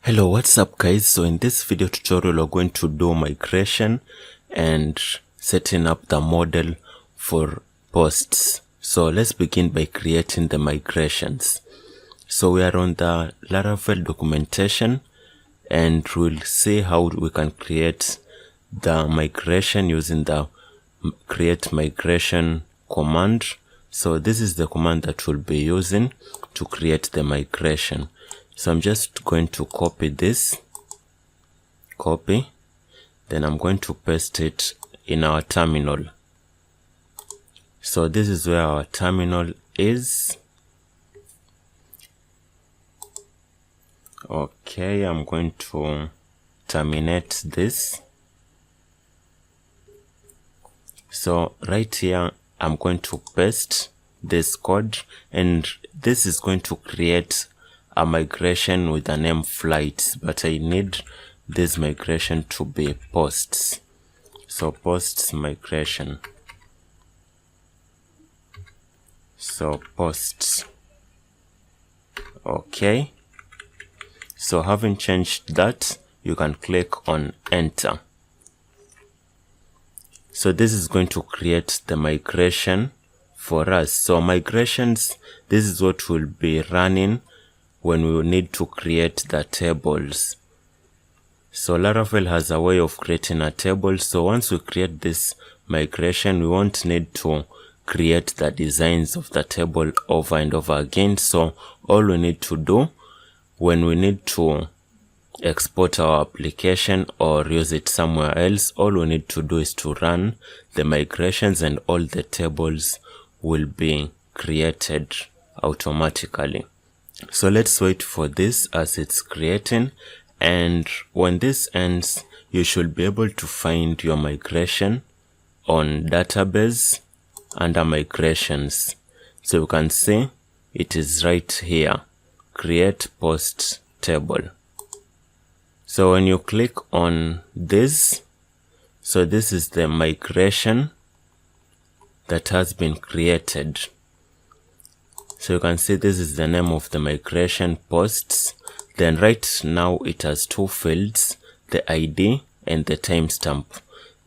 Hello, what's up guys? So in this video tutorial we're going to do migration and setting up the model for posts. So let's begin by creating the migrations. So we are on the Laravel documentation and we'll see how we can create the migration using the create migration command. So this is the command that we'll be using to create the migration. So I'm just going to copy this, then I'm going to paste it in our terminal. So this is where our terminal is. Okay, I'm going to terminate this. So right here, I'm going to paste this code, and this is going to create a migration with the name flights, but I need this migration to be posts. So posts migration. So posts. Okay. So having changed that, you can click on enter. So this is going to create the migration for us. So migrations, this is what will be running when we need to create the tables. So Laravel has a way of creating a table. So once we create this migration, we won't need to create the designs of the table over and over again. So all we need to do when we need to export our application or use it somewhere else, all we need to do is to run the migrations and all the tables will be created automatically. So let's wait for this as it's creating, and when this ends, you should be able to find your migration on database under migrations. So you can see it is right here, create post table. So when you click on this, so this is the migration that has been created. So you can see this is the name of the migration, posts. Then right now it has two fields, the ID and the timestamp.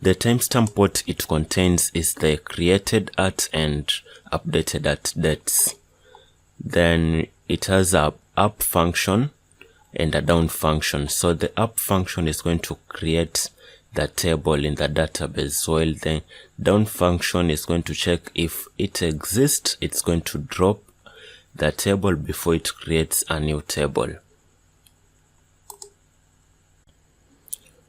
The timestamp, what it contains is the created at and updated at dates. Then it has a up function and a down function. So the up function is going to create the table in the database, while the down function is going to check if it exists. It's going to drop the table before it creates a new table.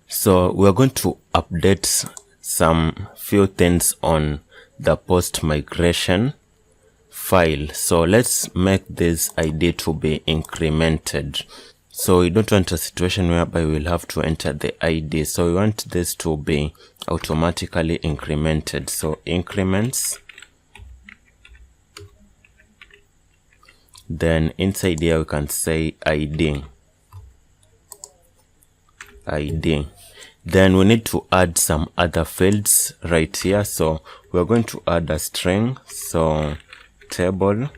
So we're going to update some few things on the post migration file. So let's make this ID to be incremented. So we don't want a situation whereby we'll have to enter the ID. So we want this to be automatically incremented. So increments. Then inside here we can say ID. Then we need to add some other fields right here. So we're going to add a string. So table,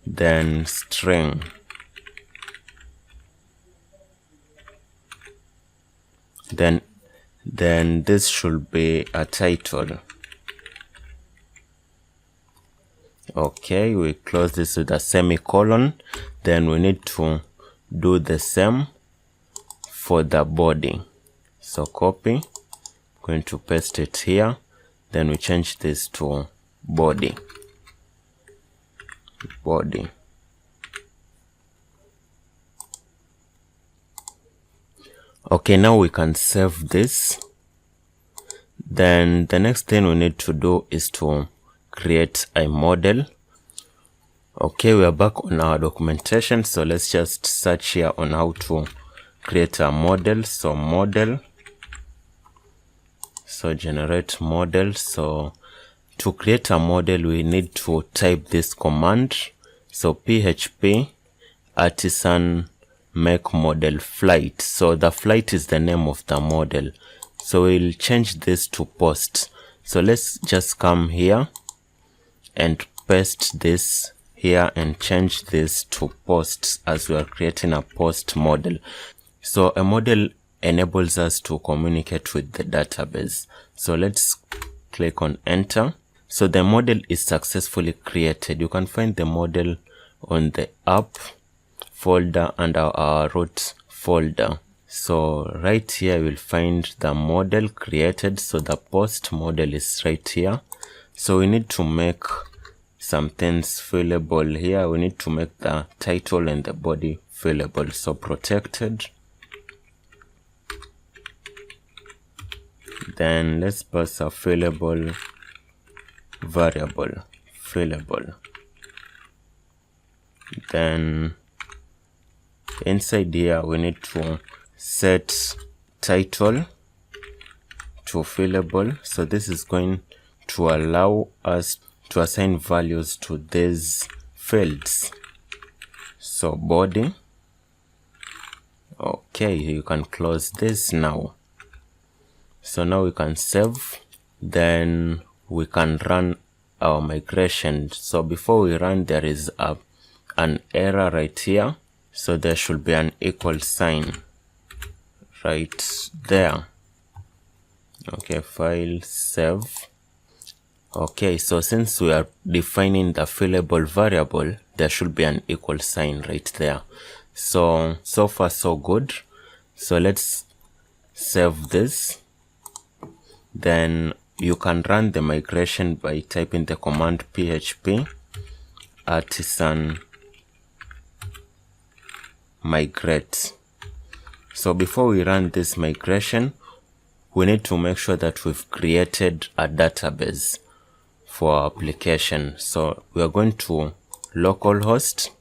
then string, then this should be a title. Okay, we close this with a semicolon. Then we need to do the same for the body. So copy, going to paste it here. Then we change this to body. Okay, now we can save this. Then the next thing we need to do is to create a model. Okay, we are back on our documentation. So let's just search here on how to create a model. So model. So generate model. So to create a model, we need to type this command. So php artisan make model flight. So the flight is the name of the model. So we'll change this to post. So let's just come here and paste this here and change this to posts, as we are creating a post model. So a model enables us to communicate with the database. So let's click on enter. So the model is successfully created. You can find the model on the app folder under our root folder. So right here you will find the model created. So the post model is right here. So we need to make some things fillable here. We need to make the title and the body fillable. So protected. Then let's pass a fillable variable, fillable. Then inside here we need to set title to fillable. So this is going to allow us to assign values to these fields. So body. Okay, you can close this now. So now we can save, then we can run our migration. So before we run, there is an error right here. So there should be an equal sign right there. Okay, file, save. Okay, so since we are defining the fillable variable, there should be an equal sign right there. So far so good. So let's save this. Then you can run the migration by typing the command php artisan migrate. So before we run this migration, we need to make sure that we've created a database for our application. So we are going to localhost.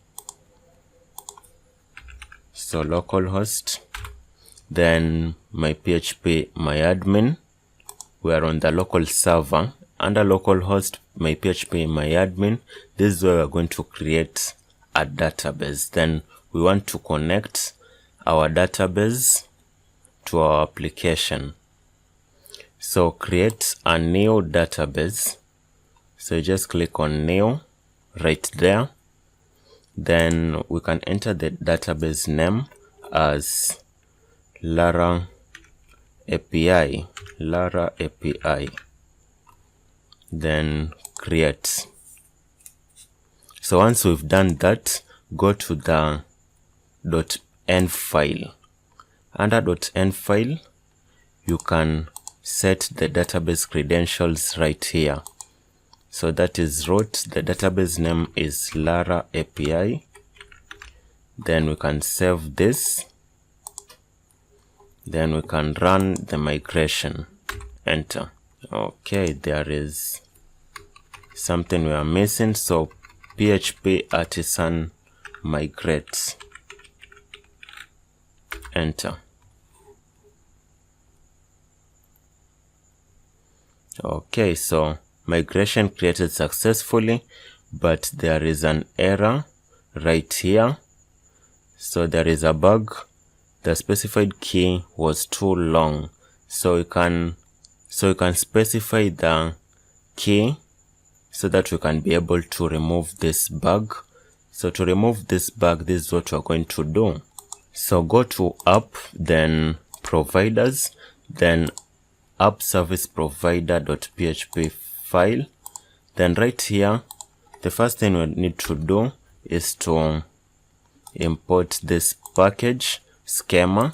So localhost, then my php myadmin. We are on the local server. Under localhost, my php myadmin. This is where we are going to create a database. Then we want to connect our database to our application. So create a new database. So you just click on new right there. Then we can enter the database name as Lara API. Then create. So once we've done that, go to the .env file. Under .env file, you can set the database credentials right here. So that is root. The database name is Lara API. Then we can save this. Then we can run the migration. Enter. Okay, there is something we are missing. So php artisan migrate. Enter. Okay, so migration created successfully, but there is an error right here. So there is a bug. The specified key was too long. So you can specify the key so that we can be able to remove this bug. So to remove this bug, this is what we're going to do. So go to app, then providers, then app service provider.php file. Then right here, the first thing we need to do is to import this package schema.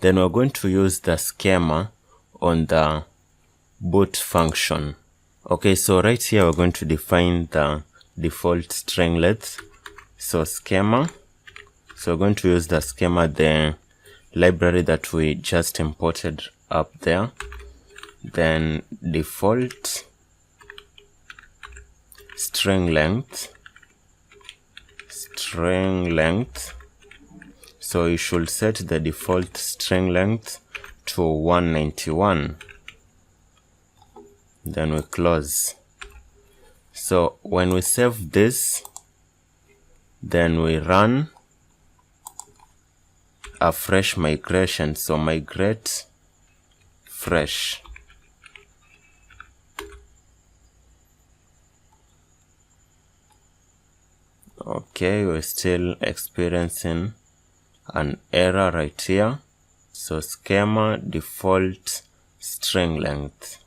Then we're going to use the schema on the boot function. Okay, so right here we're going to define the default string length. So schema. So we're going to use the schema, the library that we just imported up there. Then default string length. So you should set the default string length to 191. Then we close. So when we save this, then we run a fresh migration. So migrate fresh. Okay, we're still experiencing an error right here. So schema default string length.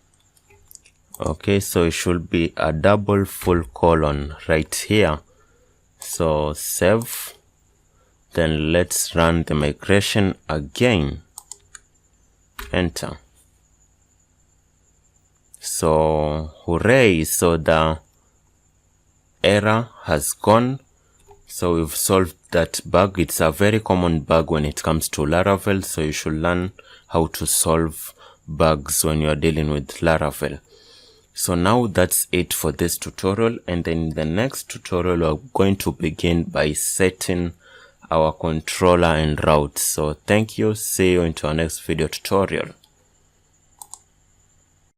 Okay, so it should be a double full colon right here. So save, then let's run the migration again. Enter. So hooray, so the error has gone. So we've solved that bug. It's a very common bug when it comes to Laravel, so you should learn how to solve bugs when you're dealing with Laravel. So now that's it for this tutorial, and then in the next tutorial we're going to begin by setting our controller and routes. So thank you, see you into our next video tutorial.